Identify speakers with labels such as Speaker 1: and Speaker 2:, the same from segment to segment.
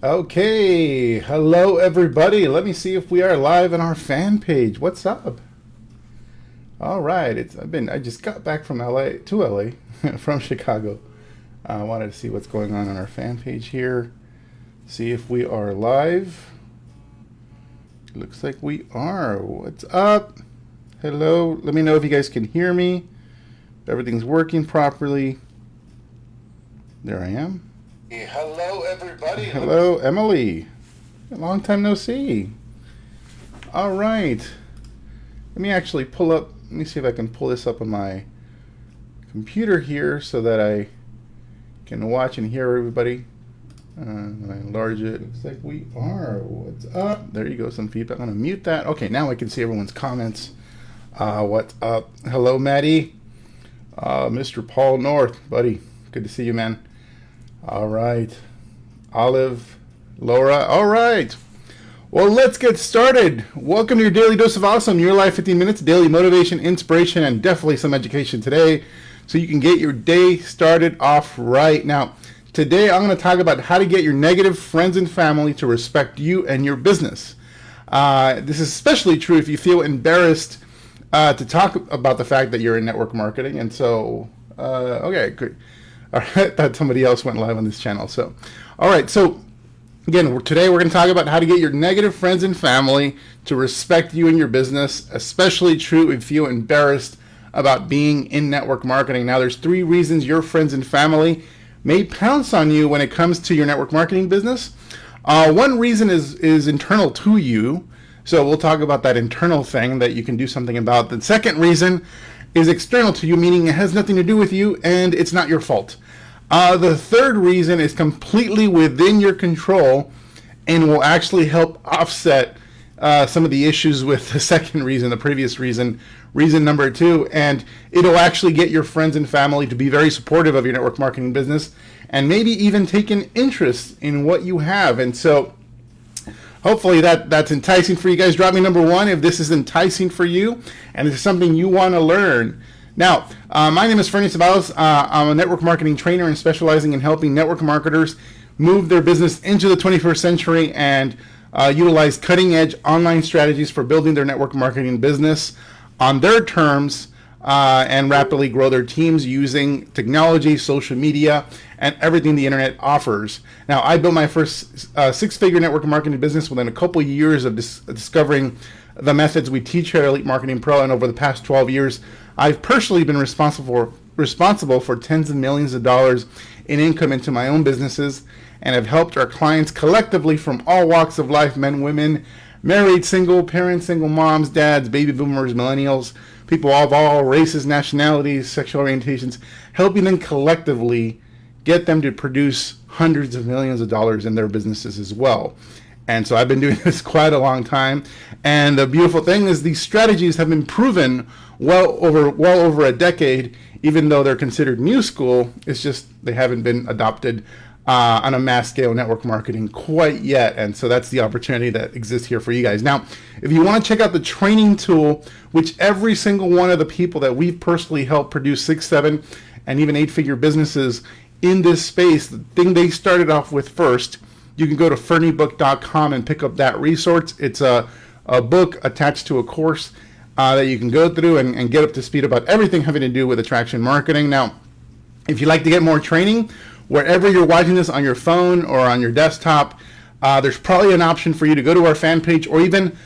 Speaker 1: Okay, hello everybody. Let me see if we are live on our fan page. What's up? All right, I just got back from LA from Chicago. I wanted to see what's going on our fan page here. See if we are live. Looks like we are. What's up? Hello. Let me know if you guys can hear me. If everything's working properly. There I am.
Speaker 2: Hello, everybody.
Speaker 1: Hello, Emily. Long time no see. All right. Let me actually let me see if I can pull this up on my computer here so that I can watch and hear everybody. When I enlarge it, looks like we are. What's up? There you go, some feedback. I'm going to mute that. Okay, now I can see everyone's comments. What's up? Hello, Maddie. Mr. Paul North, buddy. Good to see you, man. All right. Olive, Laura. All right. Well, let's get started. Welcome to your daily dose of awesome, your life 15 minutes, daily motivation, inspiration, and definitely some education today so you can get your day started off right. Now, today I'm going to talk about how to get your negative friends and family to respect you and your business. This is especially true if you feel embarrassed to talk about the fact that you're in network marketing. And so, okay, good. All right, I thought somebody else went live on this channel. So, all right. So, again, today we're going to talk about how to get your negative friends and family to respect you and your business, especially true if you feel embarrassed about being in network marketing. Now, there's 3 reasons your friends and family may pounce on you when it comes to your network marketing business. One reason is internal to you. So we'll talk about that internal thing that you can do something about. The second reason is external to you, meaning it has nothing to do with you and it's not your fault. The third reason is completely within your control and will actually help offset some of the issues with the second reason, the previous reason number 2, and it'll actually get your friends and family to be very supportive of your network marketing business and maybe even take an interest in what you have. And so hopefully that's enticing for you guys. Drop me number 1 if this is enticing for you and it's something you want to learn. Now, my name is Ferny Ceballos. I'm a network marketing trainer and specializing in helping network marketers move their business into the 21st century and utilize cutting-edge online strategies for building their network marketing business on their terms and rapidly grow their teams using technology, social media, and everything the internet offers. Now, I built my first 6-figure network marketing business within a couple years of discovering the methods we teach here at Elite Marketing Pro, and over the past 12 years, I've personally been responsible for tens of millions of dollars in income into my own businesses, and have helped our clients collectively from all walks of life, men, women, married, single, parents, single moms, dads, baby boomers, millennials, people of all races, nationalities, sexual orientations, helping them collectively get them to produce hundreds of millions of dollars in their businesses as well. And so I've been doing this quite a long time. And the beautiful thing is these strategies have been proven well over a decade, even though they're considered new school. It's just they haven't been adopted on a mass scale network marketing quite yet. And so that's the opportunity that exists here for you guys. Now, if you want to check out the training tool, which every single one of the people that we've personally helped produce 6, 7, and even 8-figure businesses in this space, the thing they started off with first, you can go to fernybook.com and pick up that resource. It's a book attached to a course that you can go through and get up to speed about everything having to do with attraction marketing. Now, if you'd like to get more training, wherever you're watching this on your phone or on your desktop, there's probably an option for you to go to our fan page, or even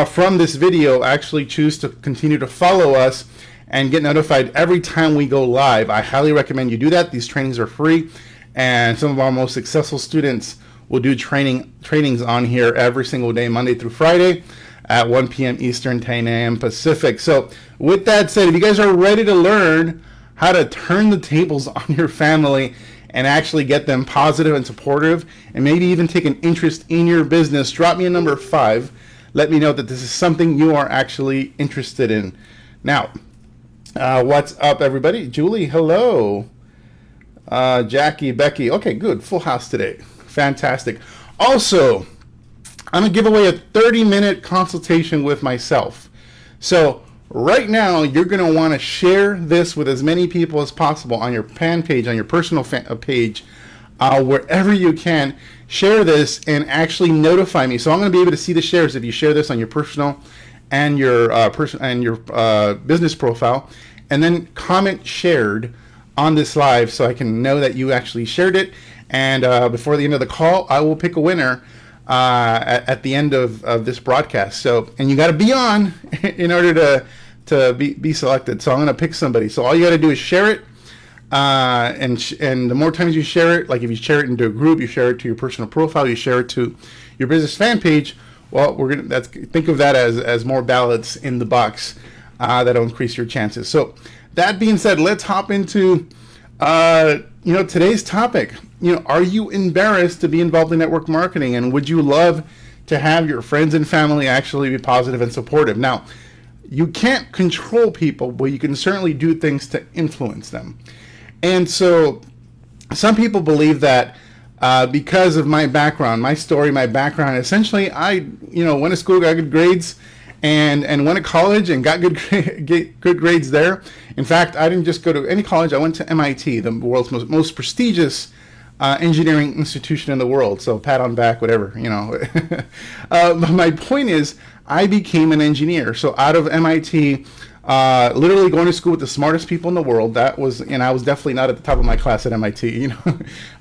Speaker 1: from this video, actually choose to continue to follow us and get notified every time we go live. I highly recommend you do that. These trainings are free, and some of our most successful students will do trainings on here every single day, Monday through Friday at 1 p.m. Eastern, 10 a.m. Pacific. So with that said, if you guys are ready to learn how to turn the tables on your family and actually get them positive and supportive, and maybe even take an interest in your business, drop me a number 5. Let me know that this is something you are actually interested in. Now, what's up, everybody? Julie, hello. Jackie, Becky. Okay, good. Full house today. Fantastic. Also, I'm going to give away a 30-minute consultation with myself. So right now, you're going to want to share this with as many people as possible on your fan page, on your personal page. wherever you can, share this and actually notify me. So I'm going to be able to see the shares if you share this on your personal and your business profile, and then comment shared on this live so I can know that you actually shared it. And before the end of the call, I will pick a winner at the end of this broadcast. So, and you got to be on in order to be selected. So I'm going to pick somebody. So all you got to do is share it. And the more times you share it, like if you share it into a group, you share it to your personal profile, you share it to your business fan page. Well, think of that as more ballots in the box that'll increase your chances. So that being said, let's hop into today's topic. Are you embarrassed to be involved in network marketing, and would you love to have your friends and family actually be positive and supportive? Now, you can't control people, but you can certainly do things to influence them. And so some people believe that because of my background, my story, my background, essentially I went to school, got good grades, and went to college and got good grades there. In fact, I didn't just go to any college. I went to MIT, the world's most prestigious engineering institution in the world. So pat on back, whatever, But my point is, I became an engineer. So out of MIT, literally going to school with the smartest people in the world. I was definitely not at the top of my class at MIT. There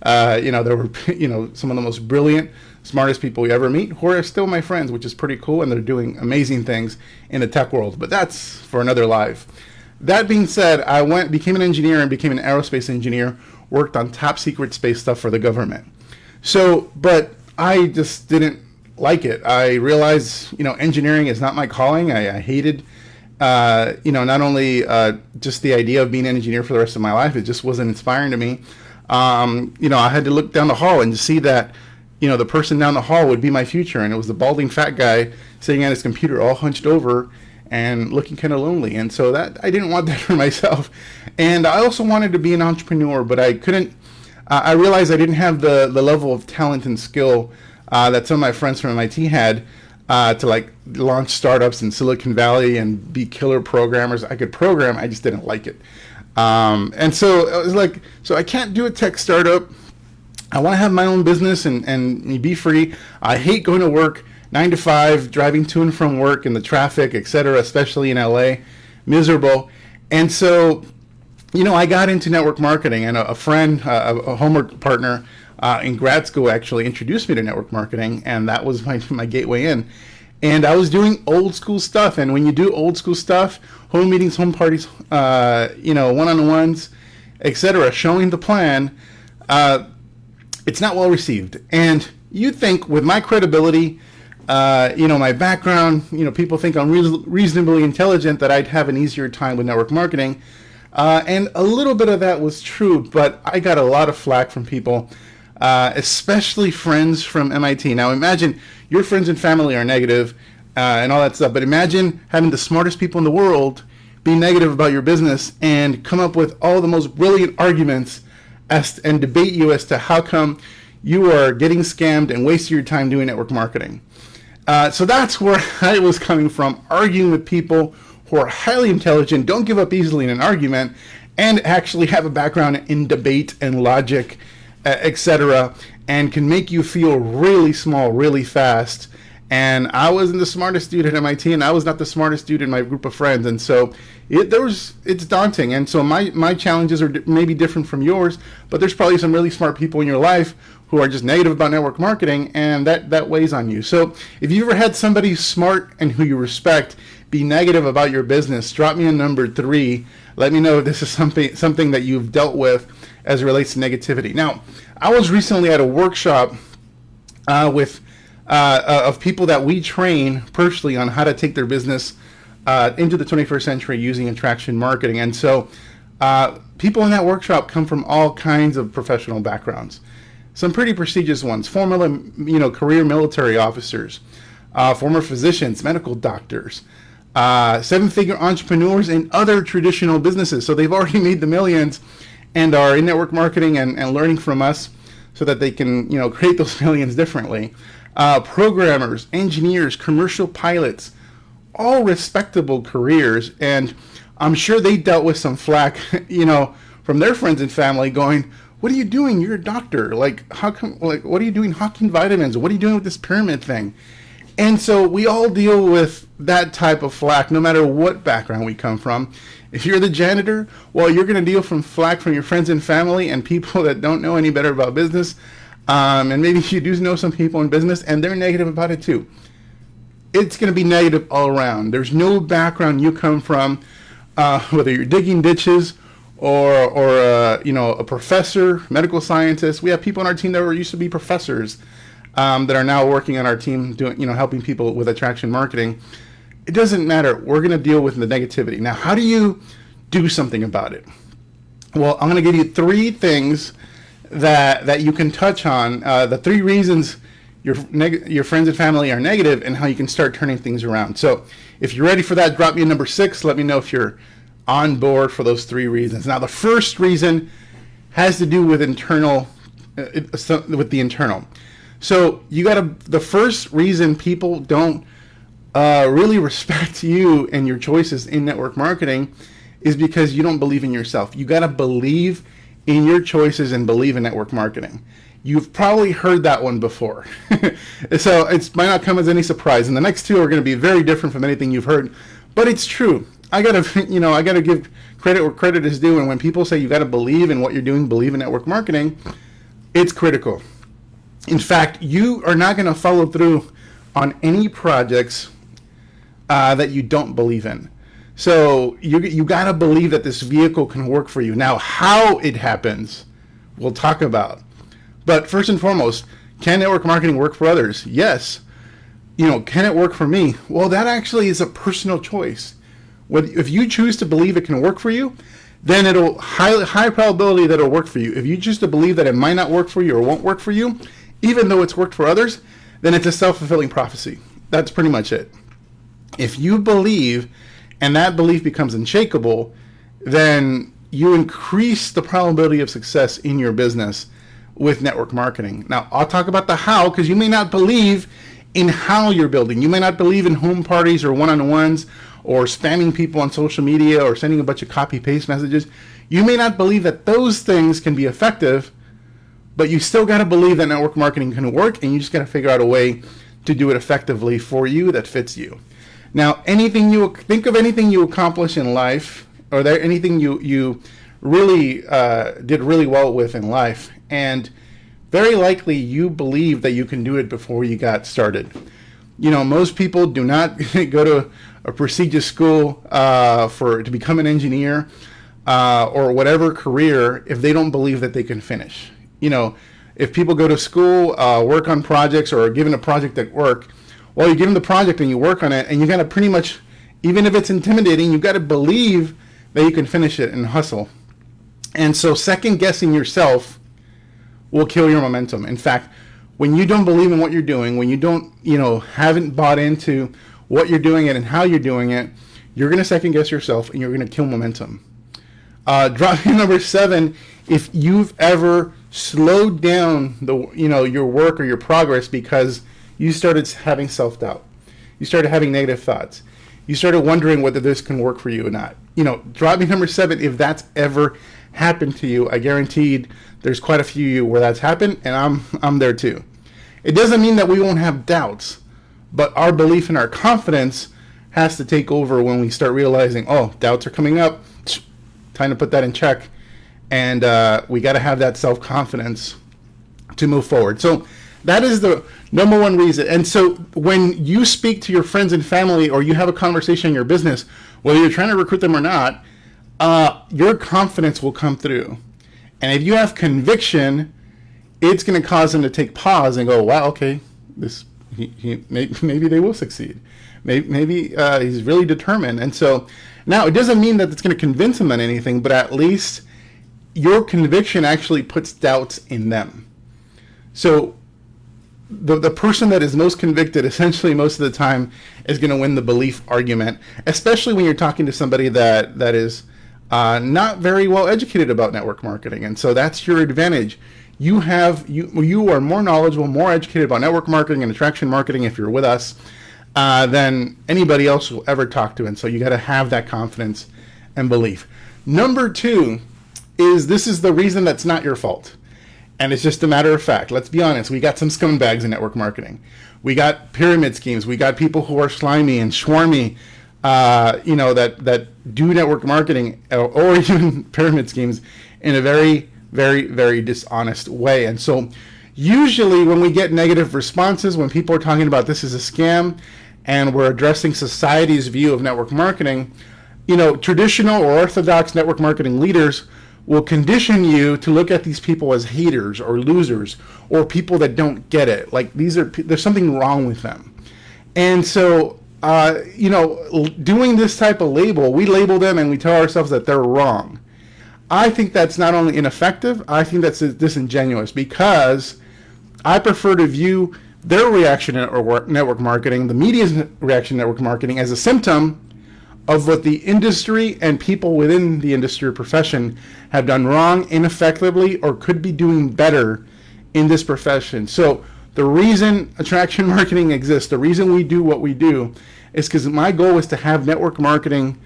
Speaker 1: were some of the most brilliant, smartest people you ever meet who are still my friends, which is pretty cool, and they're doing amazing things in the tech world. But that's for another live. That being said, I became an engineer and became an aerospace engineer. Worked on top secret space stuff for the government. So, but I just didn't like it. I realized, engineering is not my calling. I hated, not only just the idea of being an engineer for the rest of my life, it just wasn't inspiring to me. I had to look down the hall and see that, the person down the hall would be my future. And it was the balding fat guy sitting at his computer all hunched over and looking kind of lonely. And so that I didn't want that for myself. And I also wanted to be an entrepreneur, but I couldn't. I realized I didn't have the level of talent and skill that some of my friends from MIT had to launch startups in Silicon Valley and be killer programmers. I could program, I just didn't like it. And so it was like, so I can't do a tech startup. I want to have my own business and be free. I hate going to work 9 to 5, driving to and from work in the traffic, etc., especially in LA, miserable. And so, I got into network marketing, and a friend, a homework partner in grad school actually introduced me to network marketing, and that was my gateway in. And I was doing old school stuff, and when you do old school stuff, home meetings, home parties, one-on-ones, etc., showing the plan, it's not well received. And you'd think with my credibility, my background, people think I'm reasonably intelligent, that I'd have an easier time with network marketing. And a little bit of that was true, but I got a lot of flack from people, especially friends from MIT. Now imagine your friends and family are negative and all that stuff, but imagine having the smartest people in the world be negative about your business and come up with all the most brilliant arguments and debate you as to how come you are getting scammed and wasting your time doing network marketing. So that's where I was coming from, arguing with people who are highly intelligent, don't give up easily in an argument, and actually have a background in debate and logic, etc., and can make you feel really small really fast. And I wasn't the smartest dude at MIT, and I was not the smartest dude in my group of friends, and so it's daunting. And so my challenges are maybe different from yours, but there's probably some really smart people in your life who are just negative about network marketing, and that weighs on you. So if you ever had somebody smart and who you respect be negative about your business, drop me a number 3. Let me know if this is something that you've dealt with as it relates to negativity. Now, I was recently at a workshop with people that we train personally on how to take their business into the 21st century using attraction marketing. And so people in that workshop come from all kinds of professional backgrounds. Some pretty prestigious ones, former career military officers, former physicians, medical doctors, 7-figure entrepreneurs in other traditional businesses. So they've already made the millions and are in network marketing and learning from us so that they can create those millions differently. Programmers, engineers, commercial pilots, all respectable careers. And I'm sure they dealt with some flack, from their friends and family going, what are you doing? You're a doctor. Like, how come, like, what are you doing hawking vitamins? What are you doing with this pyramid thing? And so we all deal with that type of flack, no matter what background we come from. If you're the janitor, well, you're going to deal from flack from your friends and family and people that don't know any better about business. And maybe you do know some people in business and they're negative about it too. It's going to be negative all around. There's no background you come from, whether you're digging ditches or a professor, medical scientist. We have people on our team that used to be professors that are now working on our team doing, helping people with attraction marketing. It doesn't matter. We're going to deal with the negativity. Now, how do you do something about it? Well, I'm going to give you 3 things that you can touch on, the 3 reasons your friends and family are negative and how you can start turning things around. So if you're ready for that, drop me a number 6. Let me know if you're on board for those 3 reasons. Now, the first reason has to do with the internal. So the first reason people don't really respect you and your choices in network marketing is because you don't believe in yourself. You got to believe in your choices and believe in network marketing. You've probably heard that one before. So it might not come as any surprise. And the next 2 are going to be very different from anything you've heard, but it's true. I got to give credit where credit is due. And when people say you got to believe in what you're doing, believe in network marketing, it's critical. In fact, you are not going to follow through on any projects that you don't believe in. So you got to believe that this vehicle can work for you. Now, how it happens, we'll talk about. But first and foremost, can network marketing work for others? Yes. Can it work for me? Well, that actually is a personal choice. If you choose to believe it can work for you, then it'll high probability that it'll work for you. If you choose to believe that it might not work for you or won't work for you, even though it's worked for others, then it's a self-fulfilling prophecy. That's pretty much it. If you believe and that belief becomes unshakable, then you increase the probability of success in your business with network marketing. Now, I'll talk about the how, because you may not believe in how you're building. You may not believe in home parties or one-on-ones or spamming people on social media or sending a bunch of copy-paste messages. You may not believe that those things can be effective, but you still got to believe that network marketing can work, and you just got to figure out a way to do it effectively for you that fits you. Now, anything you accomplish in life, or anything you really did really well with in life, and very likely you believe that you can do it before you got started. Most people do not go to a prestigious school to become an engineer or whatever career if they don't believe that they can finish. If people go to school, work on projects, or are given a project at work, well, you give them the project and you work on it, and you got to pretty much, even if it's intimidating, you got to believe that you can finish it and hustle. And so second guessing yourself will kill your momentum. In fact, when you don't believe in what you're doing, when you don't, haven't bought into what you're doing it and how you're doing it, you're going to second guess yourself and you're going to kill momentum. Drop me number 7. If you've ever slowed down your work or your progress because you started having self-doubt, you started having negative thoughts, you started wondering whether this can work for you or not. Drop me number 7 if that's ever happened to you. I guaranteed there's quite a few of you where that's happened, and I'm there too. It doesn't mean that we won't have doubts, but our belief and our confidence has to take over when we start realizing, doubts are coming up. Time to put that in check, and we got to have that self-confidence to move forward. So that is the number 1 reason. And so when you speak to your friends and family, or you have a conversation in your business, whether you're trying to recruit them or not, your confidence will come through. And if you have conviction, it's going to cause them to take pause and go, wow, okay, maybe they will succeed. Maybe he's really determined. And so now it doesn't mean that it's going to convince them on anything, but at least your conviction actually puts doubts in them. So the person that is most convicted, essentially most of the time, is going to win the belief argument, especially when you're talking to somebody that is not very well educated about network marketing. And so that's your advantage. You are more knowledgeable, more educated about network marketing and attraction marketing if you're with us than anybody else will ever talk to. And so you got to have that confidence and belief. Number 2 this is the reason that's not your fault. And it's just a matter of fact. Let's be honest. We got some scumbags in network marketing. We got pyramid schemes. We got people who are slimy and swarmy, that do network marketing or even pyramid schemes in a very, very, very dishonest way. And so usually when we get negative responses, when people are talking about this is a scam and we're addressing society's view of network marketing, traditional or orthodox network marketing leaders will condition you to look at these people as haters or losers or people that don't get it. Like there's something wrong with them. And so, doing this type of label, we label them and we tell ourselves that they're wrong. I think that's not only ineffective, I think that's disingenuous, because I prefer to view their reaction to network marketing, the media's reaction to network marketing, as a symptom of what the industry and people within the industry or profession have done wrong, ineffectively, or could be doing better in this profession. So the reason attraction marketing exists, the reason we do what we do, is because my goal is to have network marketing,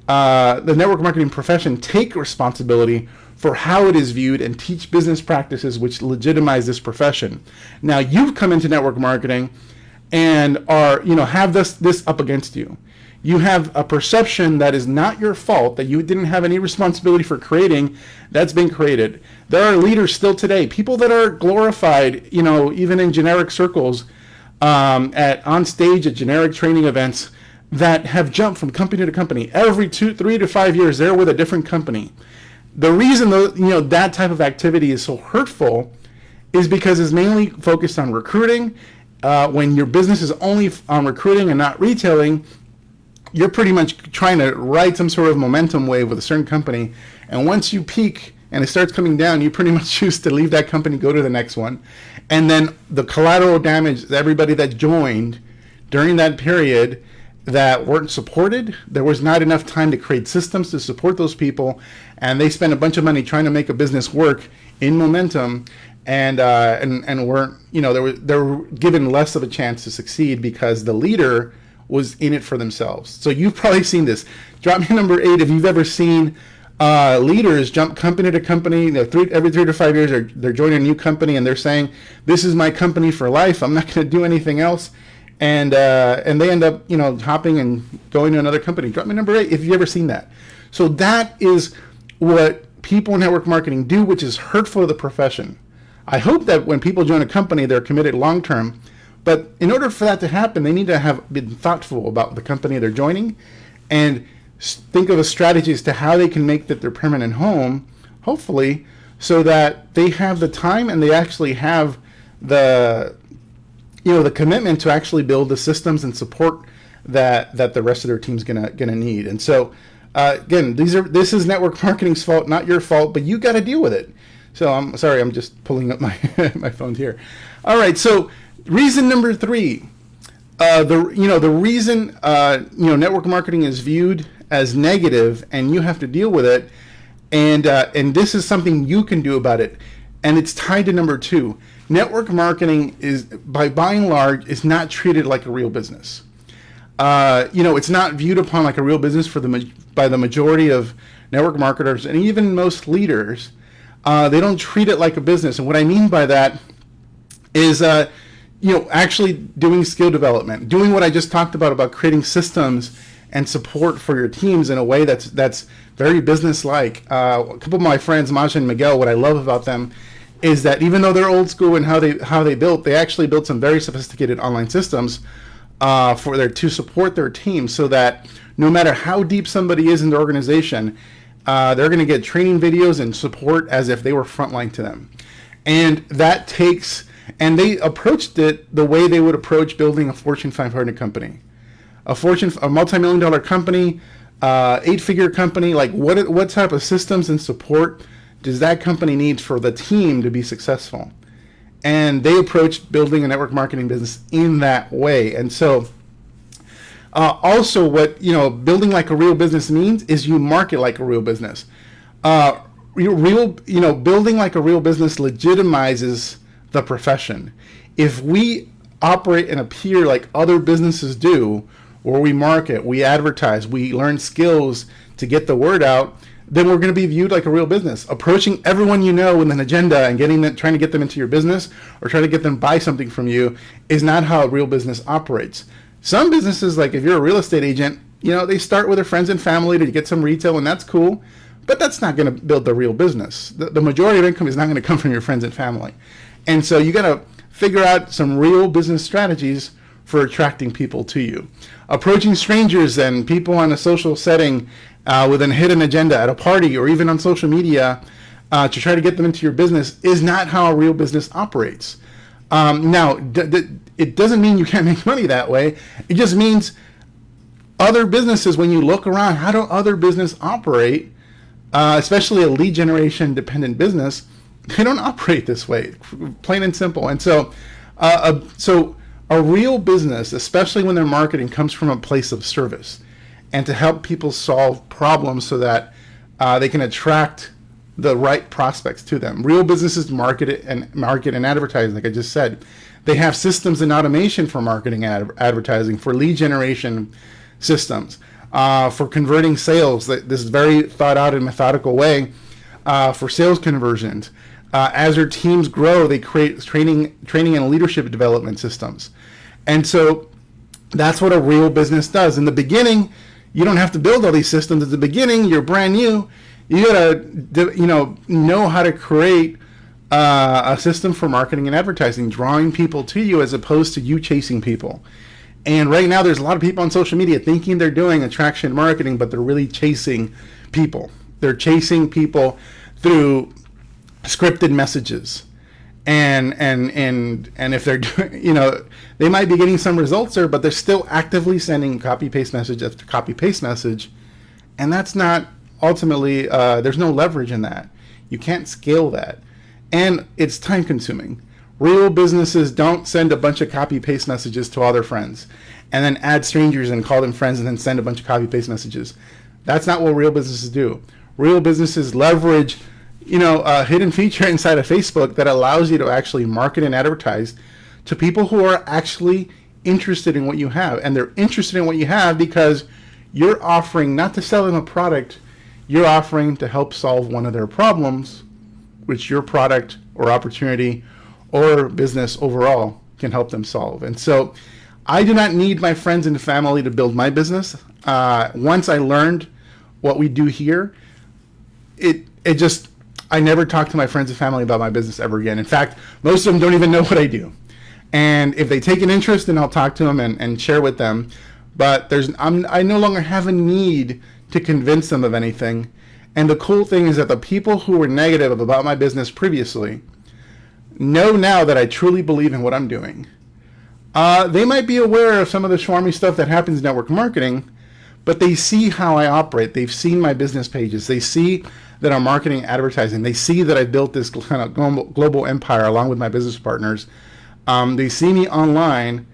Speaker 1: the network marketing profession, take responsibility for how it is viewed and teach business practices which legitimize this profession. Now, you've come into network marketing and are, have this up against you. You have a perception that is not your fault, that you didn't have any responsibility for creating, that's been created. There are leaders still today, people that are glorified, even in generic circles, on stage at generic training events, that have jumped from company to company. Every 3 to 5 years, they're with a different company. The reason that type of activity is so hurtful is because it's mainly focused on recruiting. When your business is only on recruiting and not retailing, you're pretty much trying to ride some sort of momentum wave with a certain company. And once you peak and it starts coming down, you pretty much choose to leave that company, go to the next one. And then the collateral damage, everybody that joined during that period that weren't supported, there was not enough time to create systems to support those people. And they spent a bunch of money trying to make a business work in momentum, and weren't, they were given less of a chance to succeed because the leader was in it for themselves. So you've probably seen this. Drop me number 8 if you've ever seen leaders jump company to company. Every 3 to 5 years, they're joining a new company and they're saying, "This is my company for life. I'm not going to do anything else." And they end up, hopping and going to another company. Drop me number 8 if you've ever seen that. So that is what people in network marketing do, which is hurtful to the profession. I hope that when people join a company, they're committed long term. But in order for that to happen, they need to have been thoughtful about the company they're joining and think of a strategy as to how they can make that their permanent home, hopefully, so that they have the time and they actually have the commitment to actually build the systems and support that the rest of their team's gonna need. And so, again, this is network marketing's fault, not your fault, but you got to deal with it. So I'm sorry, I'm just pulling up my my phone here. All right, so. Reason number 3, the reason network marketing is viewed as negative and you have to deal with it, and this is something you can do about it, and it's tied to number 2. Network marketing is, by and large, is not treated like a real business. It's not viewed upon like a real business by the majority of network marketers and even most leaders. They don't treat it like a business, and what I mean by that is actually doing skill development, doing what I just talked about creating systems and support for your teams in a way that's very business-like. A couple of my friends, Maja and Miguel, what I love about them is that even though they're old school in how they built, they actually built some very sophisticated online systems to support their team, so that no matter how deep somebody is in the organization, they're going to get training videos and support as if they were frontline to them. And that takes... And they approached it the way they would approach building a Fortune 500 company, a multi-million-dollar company, 8-figure company. Like what type of systems and support does that company need for the team to be successful? And they approached building a network marketing business in that way. And so, also, what building like a real business means is you market like a real business. Building like a real business legitimizes the profession. If we operate and appear like other businesses do, where we market, we advertise, we learn skills to get the word out, then we're going to be viewed like a real business. Approaching everyone you know with an agenda and trying to get them into your business or trying to get them to buy something from you is not how a real business operates. Some businesses, like if you're a real estate agent, they start with their friends and family to get some retail, and that's cool, but that's not going to build the real business. The majority of income is not going to come from your friends and family. And so you got to figure out some real business strategies for attracting people to you. Approaching strangers and people on a social setting with a hidden agenda at a party or even on social media to try to get them into your business is not how a real business operates. Now, it doesn't mean you can't make money that way. It just means other businesses, when you look around, how do other businesses operate, especially a lead generation dependent business, they don't operate this way, plain and simple. And so a real business, especially when their marketing comes from a place of service and to help people solve problems so that they can attract the right prospects to them. Real businesses market and advertising, like I just said. They have systems and automation for marketing and advertising, for lead generation systems, for converting sales. This is very thought out and methodical way for sales conversions. As their teams grow, they create training and leadership development systems. And so that's what a real business does. In the beginning, you don't have to build all these systems. At the beginning, you're brand new. You gotta, know how to create a system for marketing and advertising, drawing people to you as opposed to you chasing people. And right now, there's a lot of people on social media thinking they're doing attraction marketing, but they're really chasing people. They're chasing people through scripted messages, and if they're doing, they might be getting some results there, but they're still actively sending copy paste message after copy paste message, and that's not ultimately. There's no leverage in that. You can't scale that, and it's time consuming. Real businesses don't send a bunch of copy paste messages to all their friends, and then add strangers and call them friends, and then send a bunch of copy paste messages. That's not what real businesses do. Real businesses leverage a hidden feature inside of Facebook that allows you to actually market and advertise to people who are actually interested in what you have. And they're interested in what you have because you're offering not to sell them a product, you're offering to help solve one of their problems, which your product or opportunity or business overall can help them solve. And so I do not need my friends and family to build my business. Once I learned what we do here, I never talk to my friends and family about my business ever again. In fact, most of them don't even know what I do. And if they take an interest, then I'll talk to them and share with them. But I no longer have a need to convince them of anything. And the cool thing is that the people who were negative about my business previously know now that I truly believe in what I'm doing. They might be aware of some of the swarmy stuff that happens in network marketing, but they see how I operate. They've seen my business pages. They see that I'm marketing and advertising. They see that I built this kind of global empire along with my business partners. They see me online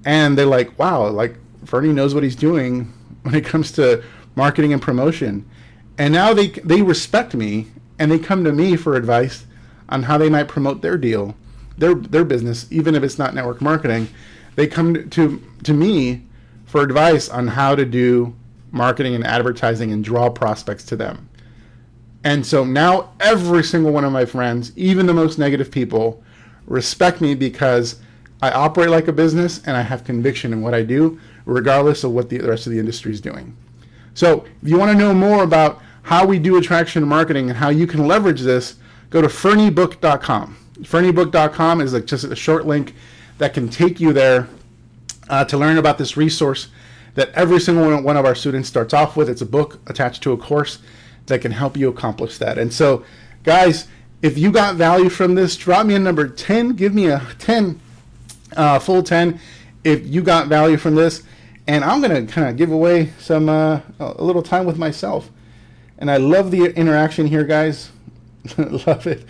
Speaker 1: and they're like, wow, like Ferny knows what he's doing when it comes to marketing and promotion. And now they respect me and they come to me for advice on how they might promote their deal, their business, even if it's not network marketing. They come to me for advice on how to do marketing and advertising and draw prospects to them. And so now every single one of my friends, even the most negative people, respect me because I operate like a business and I have conviction in what I do, regardless of what the rest of the industry is doing. So if you want to know more about how we do attraction marketing and how you can leverage this, go to fernybook.com. Fernybook.com is just a short link that can take you there to learn about this resource that every single one of our students starts off with. It's a book attached to a course that can help you accomplish that. And so, guys, if you got value from this, drop me a number 10. Give me a 10, full 10, if you got value from this. And I'm going to kind of give away some a little time with myself. And I love the interaction here, guys. Love it.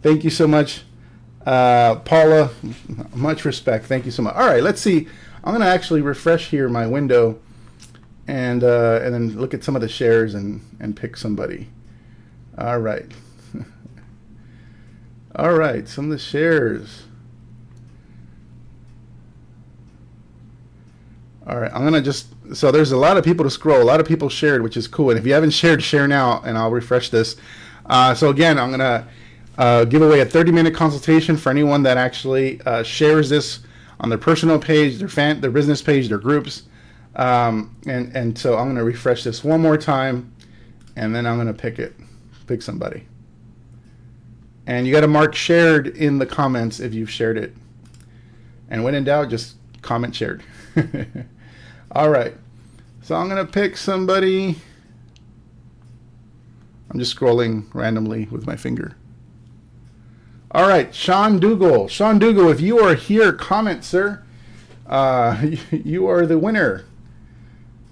Speaker 1: Thank you so much, Paula. Much respect. Thank you so much. All right, let's see. I'm going to actually refresh here my window and then look at some of the shares and pick somebody. All right. All right, some of the shares. All right, I'm gonna so there's a lot of people to scroll. A lot of people shared, which is cool. And if you haven't shared, share now, and I'll refresh this. So again, I'm gonna give away a 30-minute consultation for anyone that actually shares this on their personal page, their business page, their groups. And so I'm gonna refresh this one more time, and then I'm gonna pick somebody. And you got to mark shared in the comments if you've shared it. And when in doubt, just comment shared. All right, so I'm gonna pick somebody. I'm just scrolling randomly with my finger. All right, Sean Dougal. Sean Dougal, if you are here, comment, sir. You are the winner.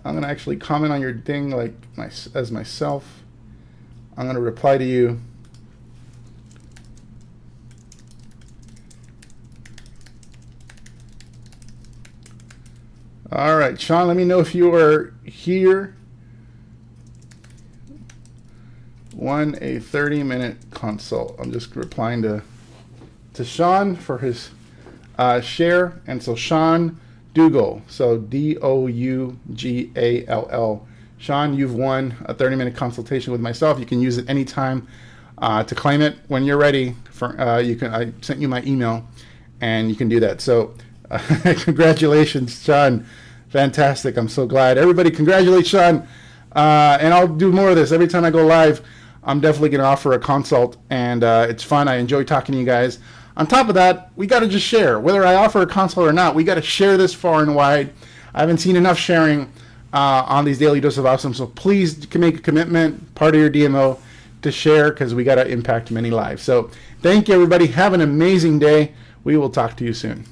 Speaker 1: I'm gonna actually comment on your thing as myself. I'm gonna reply to you. All right, Sean, let me know if you are here. Won a 30-minute consult. I'm just replying to Sean for his share. And so Sean Dougal, so Dougall. Sean, you've won a 30-minute consultation with myself. You can use it anytime to claim it when you're ready. I sent you my email, and you can do that. So congratulations, Sean. Fantastic. I'm so glad. Everybody congratulate Sean. And I'll do more of this. Every time I go live, I'm definitely going to offer a consult. And it's fun. I enjoy talking to you guys. On top of that, we got to just share. Whether I offer a consult or not, we got to share this far and wide. I haven't seen enough sharing on these Daily Dose of Awesome. So please make a commitment, part of your DMO, to share, because we got to impact many lives. So thank you, everybody. Have an amazing day. We will talk to you soon.